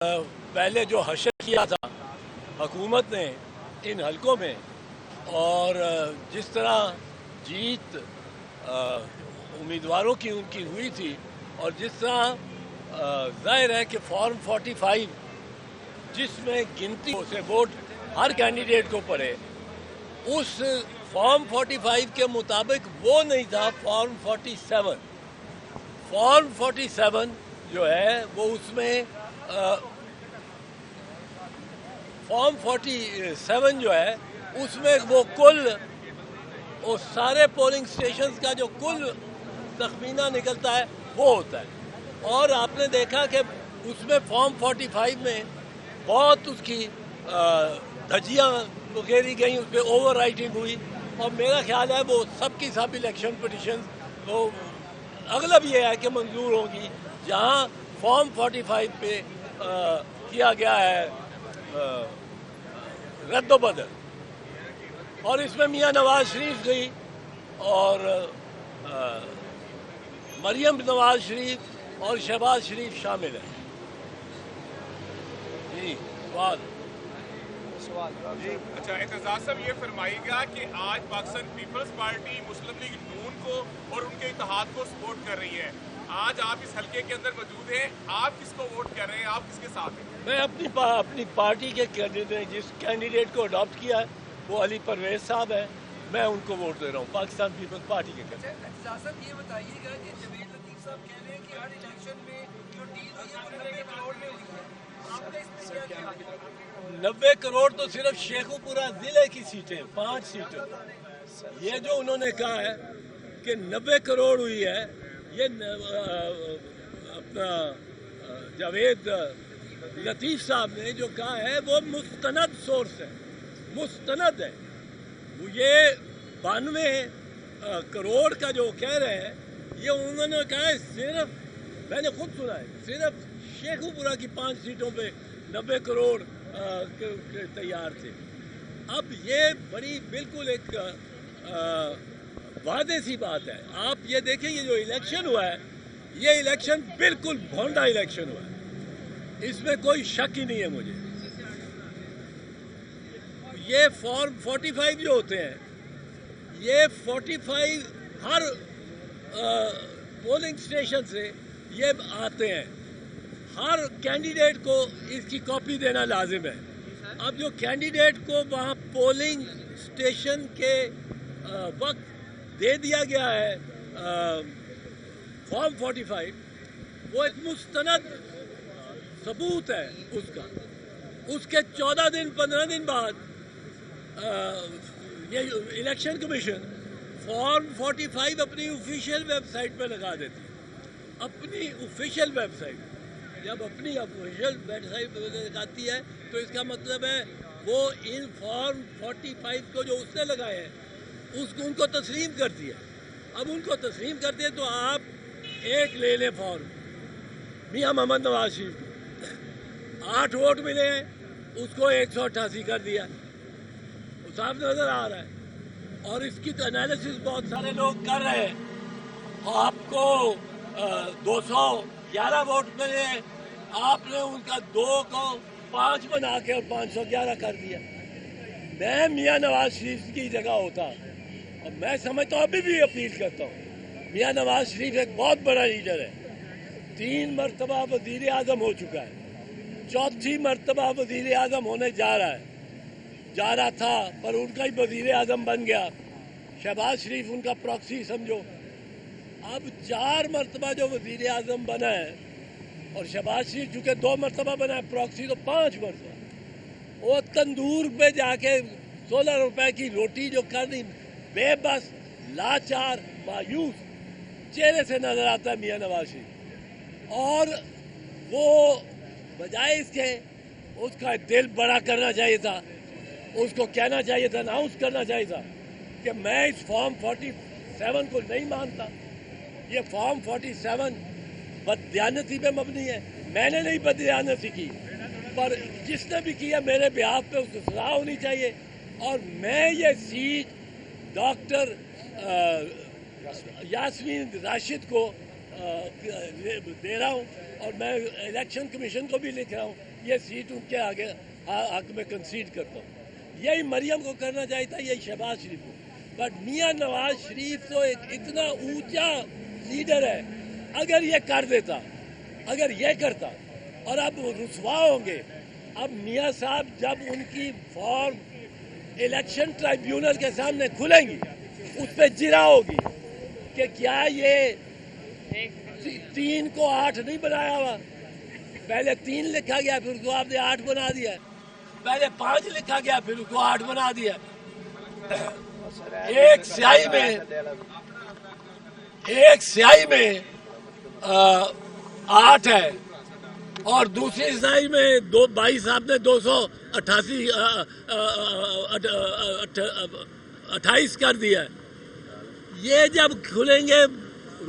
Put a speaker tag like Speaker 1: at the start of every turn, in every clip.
Speaker 1: پہلے جو حشر کیا تھا حکومت نے ان حلقوں میں، اور جس طرح جیت امیدواروں کی ان کی ہوئی تھی، اور جس طرح ظاہر ہے کہ فارم 45 جس میں گنتی سے ووٹ ہر کینڈیڈیٹ کو پڑے، اس فارم 45 کے مطابق وہ نہیں تھا فارم 47۔ فارم 47 جو ہے وہ اس میں فارم 47 جو ہے اس میں وہ سارے پولنگ سٹیشنز کا جو کل تخمینہ نکلتا ہے وہ ہوتا ہے، اور آپ نے دیکھا کہ اس میں فارم 45 میں بہت اس کی دھجیاں بکھیری گئیں، اس پہ اوور رائٹنگ ہوئی، اور میرا خیال ہے وہ سب کی سب الیکشن پٹیشنز وہ اغلب یہ ہے کہ منظور ہوں گی جہاں فارم 45 پہ کیا گیا ہے رد و بدل۔ اور اس میں میاں نواز شریف گئی اور مریم نواز شریف اور شہباز شریف شامل ہیں۔ جی سوال
Speaker 2: جی اچھا، اعتزاز صاحب یہ فرمائیے گا کہ آج پاکستان پیپلز پارٹی مسلم لیگ نون کو اور ان کے اتحاد کو سپورٹ کر رہی ہے، آج آپ اس حلقے کے اندر موجود ہیں، آپ کس کو ووٹ کر رہے ہیں، آپ کس کے ساتھ ہیں؟
Speaker 1: میں اپنی پارٹی کے کینڈیڈیٹ جس کینڈیڈیٹ کو اڈاپٹ کیا ہے وہ علی پرویز صاحب ہے، میں ان کو ووٹ دے رہا ہوں، پاکستان پیپلز پارٹی کے کینڈیڈیٹ۔
Speaker 3: اعتزاز صاحب یہ بتائیے گا کہ جمیل لطیف صاحب کہہ رہے ہیں کہ ہر الیکشن میں جو ڈیل ہوئی ہے وہ 90 کروڑ میں ہوئی ہے، آپ نے اس میں کیا کیا؟
Speaker 1: 90 کروڑ تو صرف شیخو پورہ ضلع کی سیٹیں، 5 سیٹیں۔ یہ جو انہوں نے کہا ہے کہ 90 کروڑ ہوئی ہے، یہ اپنا جاوید لطیف صاحب نے جو کہا ہے وہ مستند سورس ہے، مستند ہے۔ وہ یہ 92 کروڑ کا جو کہہ رہے ہیں، یہ انہوں نے کہا ہے صرف، میں نے خود سنا ہے، صرف شیخو پورہ کی 5 سیٹوں پہ 90 کروڑ تیار تھے۔ اب یہ بڑی بالکل ایک وعدے سی بات ہے۔ آپ یہ دیکھیں، یہ جو الیکشن ہوا ہے یہ الیکشن بالکل بھونڈا الیکشن ہوا ہے، اس میں کوئی شک ہی نہیں ہے مجھے۔ یہ فارم 45 جو ہوتے ہیں، یہ 45 ہر پولنگ سٹیشن سے یہ آتے ہیں، ہر کینڈیڈیٹ کو اس کی کاپی دینا لازم ہے۔ اب جو کینڈیڈیٹ کو وہاں پولنگ سٹیشن کے وقت دے دیا گیا ہے فارم 45، وہ ایک مستند ثبوت ہے اس کا۔ اس کے 14 دن 15 دن بعد یہ الیکشن کمیشن فارم 45 اپنی آفیشیل ویب سائٹ پہ لگا دیتی ہے، اپنی آفیشیل ویب سائٹ۔ جب اپنی آفیشیل ویب سائٹ پہ لگاتی ہے تو اس کا مطلب ہے وہ ان فارم 45 کو جو اس نے لگائے ہیں اس کو ان کو تسلیم کرتی ہے۔ اب ان کو تسلیم کرتے ہیں تو آپ ایک لے لیں فارم میاں محمد نواز شریف کو، 8 ووٹ ملے ہیں، اس کو 188 کر دیا، وہ صاف نظر آ رہا ہے۔ اور اس کی انالیسس بہت سارے لوگ کر رہے ہیں۔ آپ کو 211 ووٹ ملے، آپ نے ان کا 2 کو 5 بنا کے اور 511 کر دیا۔ میں میاں نواز شریف کی جگہ ہوتا اور میں سمجھتا ہوں، ابھی بھی اپیل کرتا ہوں، میاں نواز شریف ایک بہت بڑا لیڈر ہے، 3 مرتبہ وزیر اعظم ہو چکا ہے، 4تھی مرتبہ وزیر اعظم ہونے جا رہا تھا، پر ان کا ہی وزیر اعظم بن گیا۔ شہباز شریف ان کا پراکسی سمجھو۔ اب 4 مرتبہ جو وزیر اعظم بنا ہے، اور شہباز شریف چونکہ 2 مرتبہ بنا ہے پراکسی، تو 5 مرتبہ وہ تندور پہ جا کے 16 روپے کی روٹی جو کرنی، بے بس، لاچار، مایوس چہرے سے نظر آتا ہے میاں نواز شریف۔ اور وہ بجائے اس کے، اس کا دل بڑا کرنا چاہیے تھا، اس کو کہنا چاہیے تھا، اناؤنس کرنا چاہیے تھا کہ میں اس فارم 47 کو نہیں مانتا، یہ فارم 47 بددیانتی پہ مبنی ہے، میں نے نہیں بددیانتی کی، پر جس نے بھی کیا میرے بیہاف پہ اس کو سزا ہونی چاہیے، اور میں یہ سیٹ ڈاکٹر یاسمین راشد کو دے رہا ہوں، اور میں الیکشن کمیشن کو بھی لکھ رہا ہوں یہ سیٹ ان کے آگے حق میں کنسیڈ کرتا ہوں. یہی مریم کو کرنا چاہیے تھا, یہی شہباز شریف کو. بٹ میاں نواز شریف تو ایک اتنا اونچا لیڈر ہے, اگر یہ کر دیتا, اگر یہ کرتا, اور اب رسوا ہوں گے. اب میاں صاحب جب ان کی فارم الیکشن ٹرائیبیونل کے سامنے کھلیں گی, اس پہ جرا ہوگی کہ کیا یہ 3 کو 8 نہیں بنایا ہوا. پہلے 3 لکھا گیا, پھر اس کو آپ نے 8 بنا دیا. پہلے 5 لکھا گیا, پھر اس کو 8 بنا دیا. ایک سیاہی میں 8 ہے, اور دوسری سیاہی میں بھائی صاحب نے 228 کر دیا. یہ جب کھلیں گے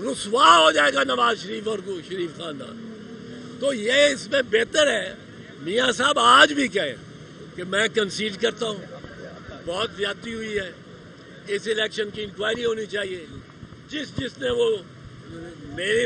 Speaker 1: رسوا ہو جائے گا نواز شریف اور شریف خاندان. تو یہ اس میں بہتر ہے میاں صاحب آج بھی کہیں کہ میں کنسیڈ کرتا ہوں, بہت زیادتی ہوئی ہے, اس الیکشن کی انکوائری ہونی چاہیے. جس نے وہ میری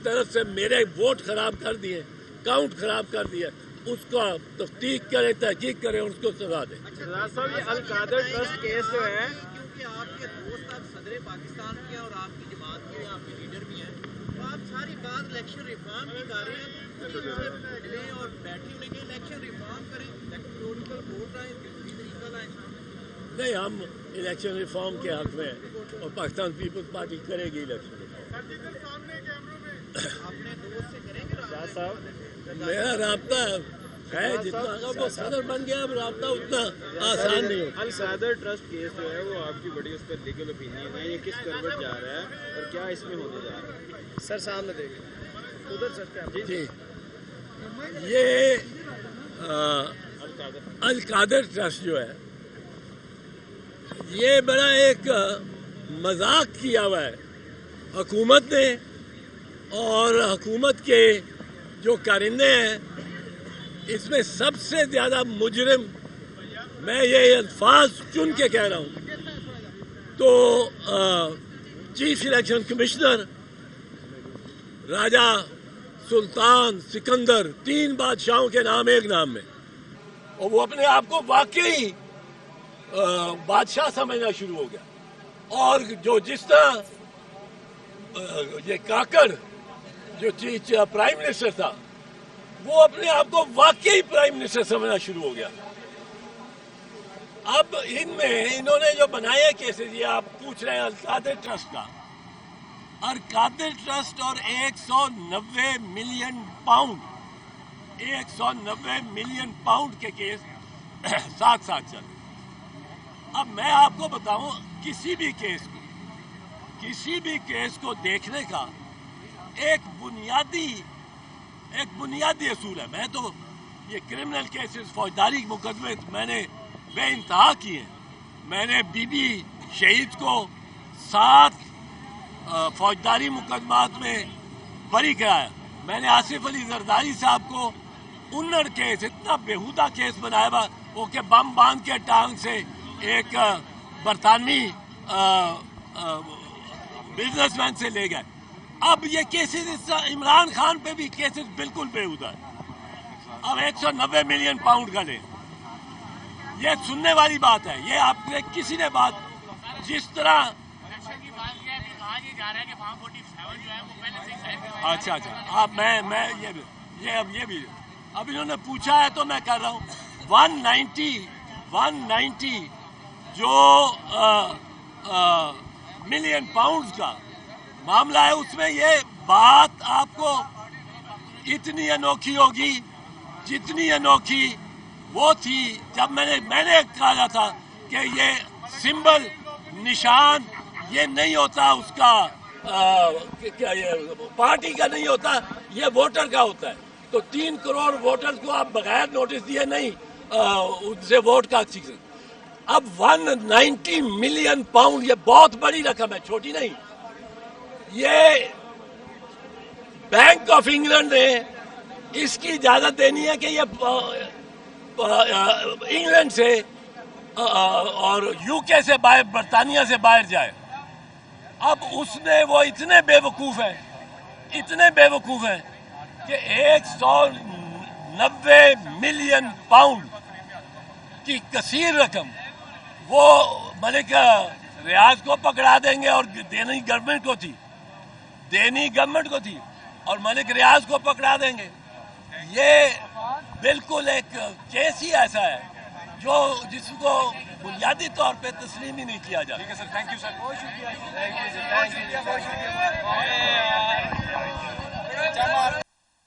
Speaker 1: طرف سے میرے ووٹ خراب کر دیے, کاؤنٹ خراب کر دیا, اس کا تحقیق کرے, تحقیق کرے اور اس کو سزا دے.
Speaker 4: صاحب یہ القادر ٹرسٹ کیس جو ہے,
Speaker 3: کیونکہ آپ کے دوست آپ صدر پاکستان کے ہیں اور آپ کی جماعت کے آپ کے لیڈر بھی ہیں, تو آپ ساری بات الیکشن ریفارم کی کر رہے ہیں. ملیں اور بیٹھے ہونے کے الیکشن ریفارم کریں, الیکٹرول ووٹ آئیں, طریقہ لائیں.
Speaker 1: نہیں, ہم الیکشن ریفارم کے حق میں ہیں اور پاکستان پیپلز پارٹی کرے گی الیکشن ریفارم.
Speaker 3: اپنے دوست سے کریں گے
Speaker 4: صاحب
Speaker 1: میرا رابطہ ہے جتنا وہ صدر بن گیا, اب رابطہ اتنا آسان نہیں ہوتا.
Speaker 4: القادر ٹرسٹ کیس جو ہے وہ آپ کی بڑی اس پر لیگل اوپینین ہے, یہ کس کروٹ جا رہا ہے اور کیا اس میں ہونے جا رہا ہے؟ سر سامنے دیکھیں ادھر سر.
Speaker 1: جی, یہ القادر ٹرسٹ جو ہے یہ بڑا ایک مذاق کیا ہوا ہے حکومت نے, اور حکومت کے جو کارندے ہیں اس میں سب سے زیادہ مجرم, میں یہ الفاظ چن کے کہہ رہا ہوں, تو چیف الیکشن کمشنر راجہ سلطان سکندر, 3 بادشاہوں کے نام ایک نام میں, اور وہ اپنے آپ کو واقعی بادشاہ سمجھنا شروع ہو گیا. اور جو جس طرح یہ کاکڑ جو پرائم منسٹر تھا, وہ اپنے آپ کو واقعی پرائم منسٹر سمجھنا شروع ہو گیا. اب انہوں نے جو بنایا کیسز, یہ آپ پوچھ رہے ہیں القادر ٹرسٹ کا, القادر ٹرسٹ اور 190 ملین پاؤنڈ 190 ملین پاؤنڈ کے کیس ساتھ ساتھ چل رہے. اب میں آپ کو بتاؤں, کسی بھی کیس کو دیکھنے کا ایک بنیادی اصول ہے. میں تو یہ کرمنل کیسز, فوجداری مقدمے میں نے بے انتہا کیے ہیں. میں نے بی بی شہید کو 7 فوجداری مقدمات میں بری کرایا. میں نے آصف علی زرداری صاحب کو 19 کیس, اتنا بےہودہ کیس بنایا ہوا, وہ کہ بم باندھ کے ٹانگ سے ایک برطانوی بزنس مین سے لے گئے. اب یہ کیسز عمران خان پہ بھی کیسز بالکل بےہودہ ہے. اب 190 ملین پاؤنڈ کا لیں, یہ سننے والی بات ہے. یہ آپ نے کسی نے بات جس طرح اچھا اب میں یہ بھی اب انہوں نے پوچھا ہے تو میں کر رہا ہوں. 190 جو ملین پاؤنڈز کا معاملہ ہے, اس میں یہ بات آپ کو اتنی انوکھی ہوگی جتنی انوکھی وہ تھی جب میں نے کہا تھا کہ یہ سمبل نشان یہ نہیں ہوتا, اس کا پارٹی کا نہیں ہوتا, یہ ووٹر کا ہوتا ہے. تو 3 کروڑ ووٹرز کو آپ بغیر نوٹس دیے نہیں ان سے ووٹ کا سکتے. اب 190 ملین پاؤنڈ یہ بہت بڑی رقم ہے, چھوٹی نہیں. یہ بینک آف انگلینڈ نے اس کی اجازت دینی ہے کہ یہ انگلینڈ سے اور یو کے سے باہر, برطانیہ سے باہر جائے. اب اس نے وہ اتنے بے وقوف ہیں کہ 90 ملین پاؤنڈ کی کثیر رقم وہ ملک ریاض کو پکڑا دیں گے اور دینی گورنمنٹ کو تھی اور ملک ریاض کو پکڑا دیں گے. یہ بالکل ایک کیس ہی ایسا ہے جس کو بنیادی طور پہ تسلیم ہی نہیں کیا جاتا.
Speaker 2: ٹھیک ہے سر، تھینک یو سر.